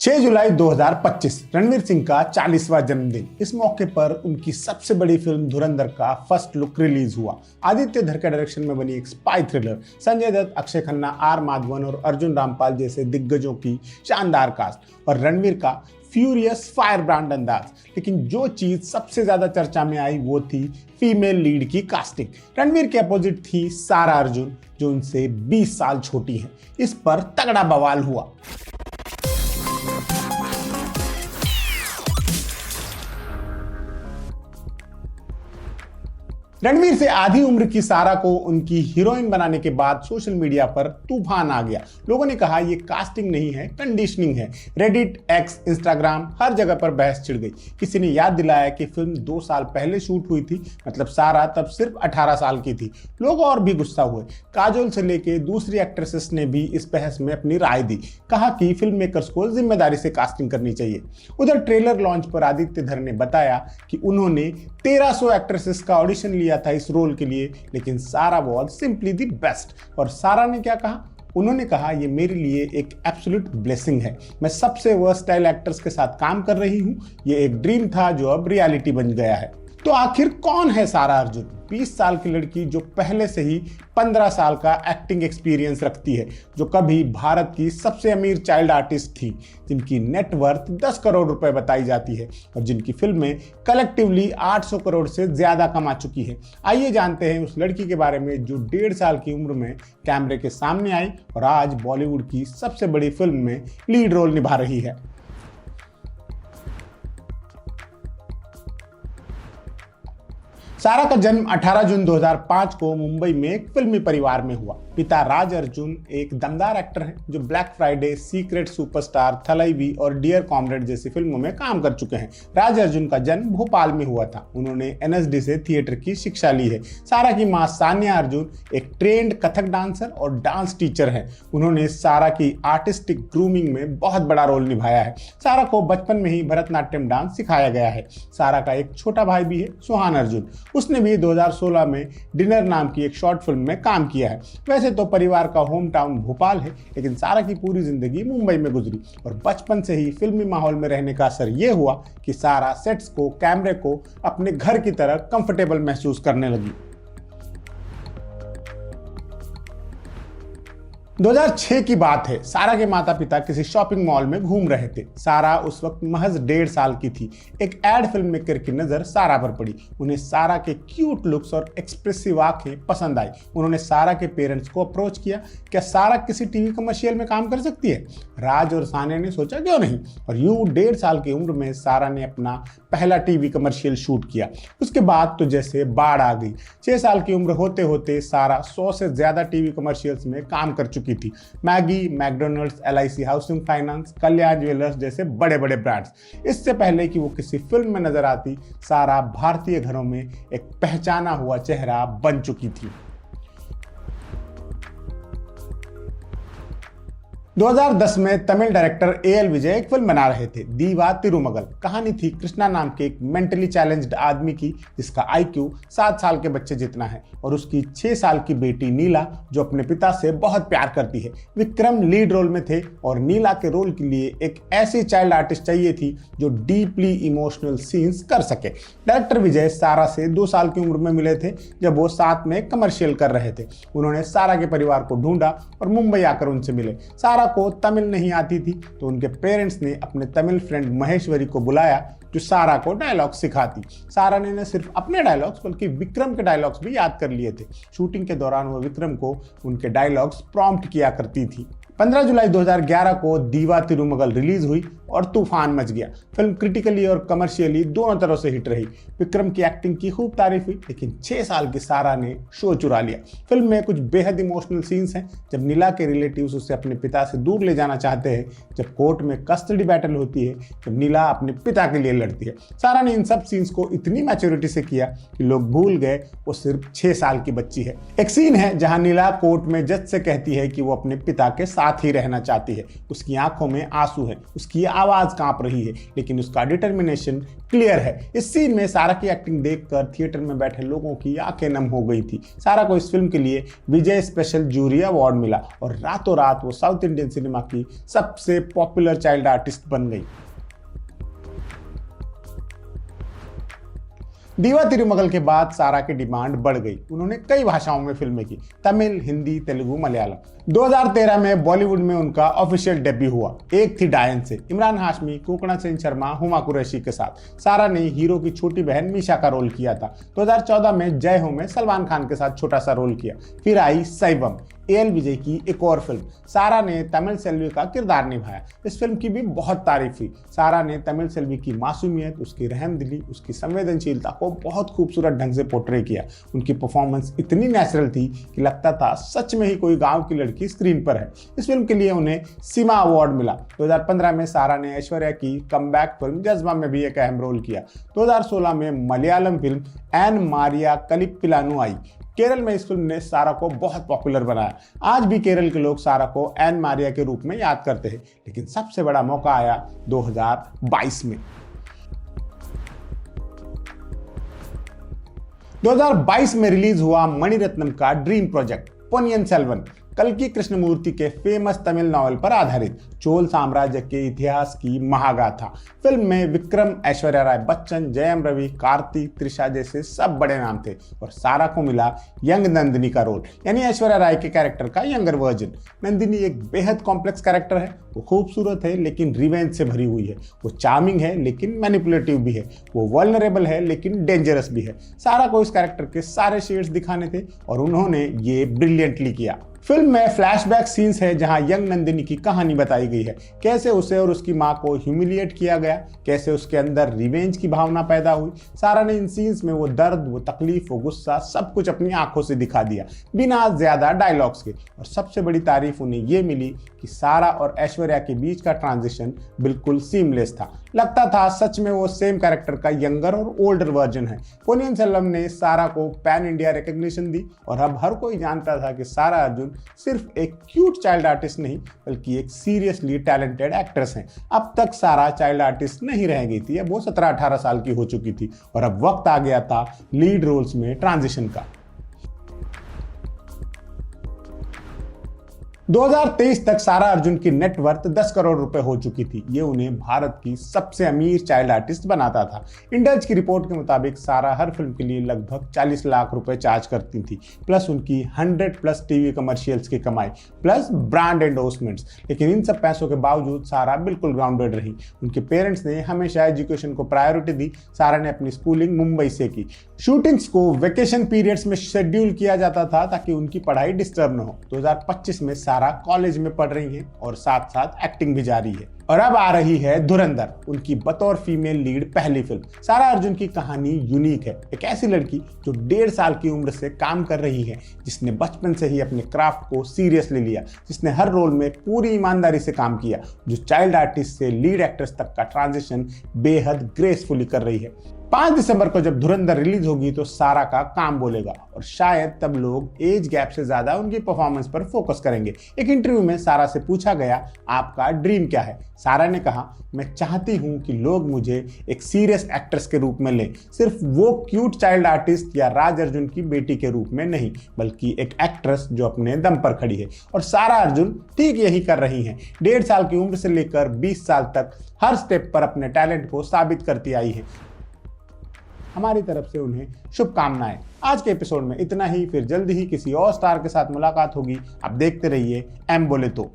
6 जुलाई 2025 रणवीर सिंह का 40वां जन्मदिन। इस मौके पर उनकी सबसे बड़ी फिल्म धुरंधर का फर्स्ट लुक रिलीज हुआ। आदित्य धर के डायरेक्शन में बनी एक spy thriller. Sanjay Dutt, Akshay Khanna, R Madhavan और अर्जुन रामपाल जैसे दिग्गजों की शानदार कास्ट और रणवीर का फ्यूरियस फायर ब्रांड अंदाज। लेकिन जो चीज सबसे ज्यादा चर्चा में आई वो थी फीमेल लीड की कास्टिंग। रणवीर के अपोजिट थी सारा अर्जुन, जो उनसे 20 साल छोटी हैं। इस पर तगड़ा बवाल हुआ। रणवीर से आधी उम्र की सारा को उनकी हीरोइन बनाने के बाद सोशल मीडिया पर तूफान आ गया। लोगों ने कहा ये कास्टिंग नहीं है, कंडीशनिंग है। रेडिट, एक्स, इंस्टाग्राम हर जगह पर बहस छिड़ गई। किसी ने याद दिलाया कि फिल्म 2 साल पहले शूट हुई थी, मतलब सारा तब सिर्फ 18 साल की थी। लोग और भी गुस्सा हुए। काजोल से लेके दूसरी एक्ट्रेसेस ने भी इस बहस में अपनी राय दी। कहा कि फिल्म मेकर्स को जिम्मेदारी से कास्टिंग करनी चाहिए। उधर ट्रेलर लॉन्च पर आदित्य धर ने बताया कि उन्होंने 1300 एक्ट्रेसेस का ऑडिशन लिया था इस रोल के लिए, लेकिन सारा वॉज सिंपली द बेस्ट। और सारा ने क्या कहा? उन्होंने कहा, ये मेरे लिए एक एब्सोल्यूट ब्लेसिंग है। मैं सबसे वर्सटाइल एक्टर्स के साथ काम कर रही हूँ। ये एक ड्रीम था जो अब रियलिटी बन गया है। तो आखिर कौन है सारा अर्जुन? 20 साल की लड़की जो पहले से ही 15 साल का एक्टिंग एक्सपीरियंस रखती है, जो कभी भारत की सबसे अमीर चाइल्ड आर्टिस्ट थी, जिनकी नेटवर्थ 10 करोड़ रुपए बताई जाती है और जिनकी फिल्में कलेक्टिवली 800 करोड़ से ज्यादा कमा चुकी है। आइए जानते हैं उस लड़की के बारे में जो 1.5 साल की उम्र में कैमरे के सामने आई और आज बॉलीवुड की सबसे बड़ी फिल्म में लीड रोल निभा रही है। सारा का जन्म 18 जून 2005 को मुंबई में एक फिल्मी परिवार में हुआ। पिता राज अर्जुन एक दमदार एक्टर हैं जो black Friday, secret superstar, Thalaivi और डियर कॉमरेड जैसी फिल्मों में काम कर चुके हैं। राज अर्जुन का जन्म भोपाल में हुआ था। उन्होंने एनएसडी से थिएटर की शिक्षा ली है। सारा की मां सान्या अर्जुन एक ट्रेंड कथक डांसर और डांस टीचर है। उन्होंने सारा की आर्टिस्टिक ग्रूमिंग में बहुत बड़ा रोल निभाया है। सारा को बचपन में ही भरतनाट्यम डांस सिखाया गया है। सारा का एक छोटा भाई भी है, सुहान अर्जुन। उसने भी 2016 में डिनर नाम की एक शॉर्ट फिल्म में काम किया है। वैसे तो परिवार का होम टाउन भोपाल है, लेकिन सारा की पूरी जिंदगी मुंबई में गुजरी और बचपन से ही फिल्मी माहौल में रहने का असर यह हुआ कि सारा सेट्स को, कैमरे को अपने घर की तरह कंफर्टेबल महसूस करने लगी। 2006 की बात है। सारा के माता पिता किसी शॉपिंग मॉल में घूम रहे थे। सारा उस वक्त महज 1.5 साल की थी। एक एड फिल्म मेकर की नजर सारा पर पड़ी। उन्हें सारा के क्यूट लुक्स और एक्सप्रेसिव आंखें पसंद आई। उन्होंने सारा के पेरेंट्स को अप्रोच किया, क्या सारा किसी टीवी कमर्शियल में काम कर सकती है? राज और सान्या ने सोचा क्यों नहीं, और यूं 1.5 साल की उम्र में सारा ने अपना पहला टीवी कमर्शियल शूट किया। उसके बाद तो जैसे बाढ़ आ गई। 6 साल की उम्र होते होते सारा 100 से ज्यादा टीवी कमर्शियल्स में काम कर चुकी थी। Maggi, McDonald's, LIC housing finance, Kalyan jewellers जैसे बड़े बड़े ब्रांड्स। इससे पहले कि वो किसी फिल्म में नजर आती, सारा भारतीय घरों में एक पहचाना हुआ चेहरा बन चुकी थी। 2010 में तमिल डायरेक्टर AL विजय एक फिल्म बना रहे थे, दीवा तिरुमगल। कहानी थी कृष्णा नाम के एक मेंटली चैलेंज्ड आदमी की, जिसका IQ 7 साल के बच्चे जितना है, और उसकी 6 साल की बेटी नीला जो अपने पिता से बहुत प्यार करती है। विक्रम लीड रोल में थे और नीला के रोल के लिए एक ऐसी चाइल्ड आर्टिस्ट चाहिए थी जो डीपली इमोशनल सीन्स कर सके। डायरेक्टर विजय सारा से 2 साल की उम्र में मिले थे जब वो साथ में कमर्शियल कर रहे थे। उन्होंने सारा के परिवार को ढूंढा और मुंबई आकर उनसे मिले। सारा को तमिल नहीं आती थी, तो उनके पेरेंट्स ने अपने तमिल फ्रेंड महेश्वरी को बुलाया जो सारा को डायलॉग्स सिखाती। सारा ने न सिर्फ अपने डायलॉग्स बल्कि विक्रम के डायलॉग्स भी याद कर लिए थे। शूटिंग के दौरान वो विक्रम को उनके डायलॉग्स प्रॉम्प्ट किया करती थी। 15 जुलाई 2011 को दीवा तिरुमगल रिलीज हुई और तूफान मच गया। फिल्म क्रिटिकली और कमर्शियली दोनों तरह से हिट रही। विक्रम की एक्टिंग की खूब तारीफ हुई, लेकिन 6 साल की सारा ने शो चुरा लिया। फिल्म में कुछ बेहद इमोशनल सीन्स हैं जब नीला के रिलेटिव्स उसे अपने पिता से दूर ले जाना चाहते हैं, जब कोर्ट में कस्टडी बैटल होती है, जब नीला अपने पिता के लिए लड़ती है। सारा ने इन सब सीन्स को इतनी मैच्योरिटी से किया कि लोग भूल गए वो सिर्फ 6 साल की बच्ची है। एक सीन है जहां नीला कोर्ट में जज से कहती है कि वो अपने पिता के साथ ही रहना चाहती है। उसकी आंखों में आंसू है, उसकी आवाज कांप रही है, लेकिन उसका डिटर्मिनेशन क्लियर है। इस सीन में सारा की एक्टिंग देखकर थिएटर में बैठे लोगों की आंखें नम हो गई थी। सारा को इस फिल्म के लिए विजय स्पेशल जूरी अवार्ड मिला और रातों रात वो साउथ इंडियन सिनेमा की सबसे पॉपुलर चाइल्ड आर्टिस्ट बन गई। दीवा तिरुमगल के बाद सारा की डिमांड बढ़ गई। उन्होंने कई भाषाओं में फिल्में की, तमिल, हिंदी, तेलुगु, मलयालम। 2013 में बॉलीवुड में उनका ऑफिशियल डेब्यू हुआ। एक थी डायन से इमरान हाशमी, कोकणा सेन शर्मा, हुमा कुरैशी के साथ। सारा ने हीरो की छोटी बहन मीशा का रोल किया था। 2014 में जय हो में सलमान खान के साथ छोटा सा रोल किया। फिर आई सैवम, AL विजय की एक और फिल्म। सारा ने तमिल सेल्वी का किरदार निभाया। इस फिल्म की भी बहुत तारीफ हुई। सारा ने तमिल सेल्वी की मासूमियत, उसकी रहमदिली, उसकी संवेदनशीलता को बहुत खूबसूरत ढंग से पोर्ट्रे किया। उनकी परफॉर्मेंस इतनी नेचुरल थी कि लगता था सच में ही कोई गांव की लड़की स्क्रीन पर है। इस फिल्म के लिए उन्हें सीमा अवार्ड मिला। 2015 में सारा ने ऐश्वर्या की कमबैक फिल्म जज्बा में भी एक अहम रोल किया। 2016 में मलयालम फिल्म एन मारिया कलिपिलानु आई। केरल में इस फिल्म ने सारा को बहुत पॉपुलर बनाया। आज भी केरल के लोग सारा को एन मारिया के रूप में याद करते हैं, लेकिन सबसे बड़ा मौका आया 2022 में। 2022 में रिलीज हुआ मणिरत्नम का ड्रीम प्रोजेक्ट पोन्नियिन सेल्वन, कल्कि कृष्णमूर्ति के फेमस तमिल नॉवल पर आधारित चोल साम्राज्य के इतिहास की महागाथा। फिल्म में विक्रम, ऐश्वर्या राय बच्चन, जयम रवि, कार्तिक, त्रिशा जैसे सब बड़े नाम थे और सारा को मिला यंग नंदिनी का रोल, यानी ऐश्वर्या राय के कैरेक्टर का यंगर वर्जन। नंदिनी एक बेहद कॉम्प्लेक्स कैरेक्टर है। वो खूबसूरत है लेकिन रिवेंज से भरी हुई है। वो चार्मिंग है लेकिन मैनिपुलेटिव भी है। वो वल्नरेबल है लेकिन डेंजरस भी है। सारा को इस कैरेक्टर के सारे शेड्स दिखाने थे और उन्होंने ये ब्रिलियंटली किया। फिल्म में फ्लैशबैक सीन्स है जहां यंग नंदिनी की कहानी बताई गई है, कैसे उसे और उसकी मां को ह्यूमिलिएट किया गया, कैसे उसके अंदर रिवेंज की भावना पैदा हुई। सारा ने इन सीन्स में वो दर्द, वो तकलीफ, वो गुस्सा सब कुछ अपनी आंखों से दिखा दिया, बिना ज्यादा डायलॉग्स के। और सबसे बड़ी तारीफ उन्हें ये मिली कि सारा और ऐश्वर्या के बीच का ट्रांजिशन बिल्कुल सीमलेस था। लगता था सच में वो सेम कैरेक्टर का यंगर और ओल्डर वर्जन है। पोन्नियिन सेल्वन ने सारा को पैन इंडिया रिकॉग्निशन दी और अब हर कोई जानता था कि सारा अर्जुन सिर्फ एक क्यूट चाइल्ड आर्टिस्ट नहीं बल्कि एक सीरियसली टैलेंटेड एक्ट्रेस हैं। अब तक सारा चाइल्ड आर्टिस्ट नहीं रह गई थी, अब वो 17-18 साल की हो चुकी थी और अब वक्त आ गया था लीड रोल्स में ट्रांजिशन का। 2023 तक सारा अर्जुन की नेटवर्थ 10 करोड़ रुपए हो चुकी थी। ये उन्हें भारत की सबसे अमीर चाइल्ड आर्टिस्ट बनाता था। इंडल्ज की रिपोर्ट के मुताबिक सारा हर फिल्म के लिए लगभग 40 लाख रुपए चार्ज करती थी, प्लस उनकी 100+ टीवी कमर्शियल्स की कमाई, प्लस ब्रांड एंडोर्समेंट्स। लेकिन इन सब पैसों के बावजूद सारा बिल्कुल ग्राउंडेड रही। उनके पेरेंट्स ने हमेशा एजुकेशन को प्रायोरिटी दी। सारा ने अपनी स्कूलिंग मुंबई से की। शूटिंग्स को वेकेशन पीरियड्स में शेड्यूल किया जाता था ताकि उनकी पढ़ाई डिस्टर्ब न हो। 2025 में सारा कॉलेज में पढ़ रही हैं और साथ साथ एक्टिंग भी जारी है। और अब आ रही है धुरंधर, उनकी बतौर फीमेल लीड पहली फिल्म। सारा अर्जुन की कहानी यूनिक है। एक ऐसी लड़की जो 1.5 साल की उम्र से काम कर रही है, जिसने बचपन से ही अपने क्राफ्ट को सीरियसली लिया, जिसने हर रोल में पूरी ईमानदारी से काम किया, जो चाइल्ड आर्टिस्ट से लीड एक्ट्रेस तक का ट्रांजिशन बेहद ग्रेसफुली कर रही है। 5 दिसंबर को जब धुरंधर रिलीज होगी तो सारा का काम बोलेगा और शायद तब लोग एज गैप से ज्यादा उनकी परफॉर्मेंस पर फोकस करेंगे। एक इंटरव्यू में सारा से पूछा गया, आपका ड्रीम क्या है? सारा ने कहा, मैं चाहती हूं कि लोग मुझे एक सीरियस एक्ट्रेस के रूप में लें, सिर्फ वो क्यूट चाइल्ड आर्टिस्ट या राज अर्जुन की बेटी के रूप में नहीं, बल्कि एक एक्ट्रेस जो अपने दम पर खड़ी है। और सारा अर्जुन ठीक यही कर रही हैं। 1.5 साल की उम्र से लेकर 20 साल तक हर स्टेप पर अपने टैलेंट को साबित करती आई है। हमारी तरफ से उन्हें शुभकामनाएं। आज के एपिसोड में इतना ही, फिर जल्दी ही किसी और स्टार के साथ मुलाकात होगी। आप देखते रहिए एम बोले तो।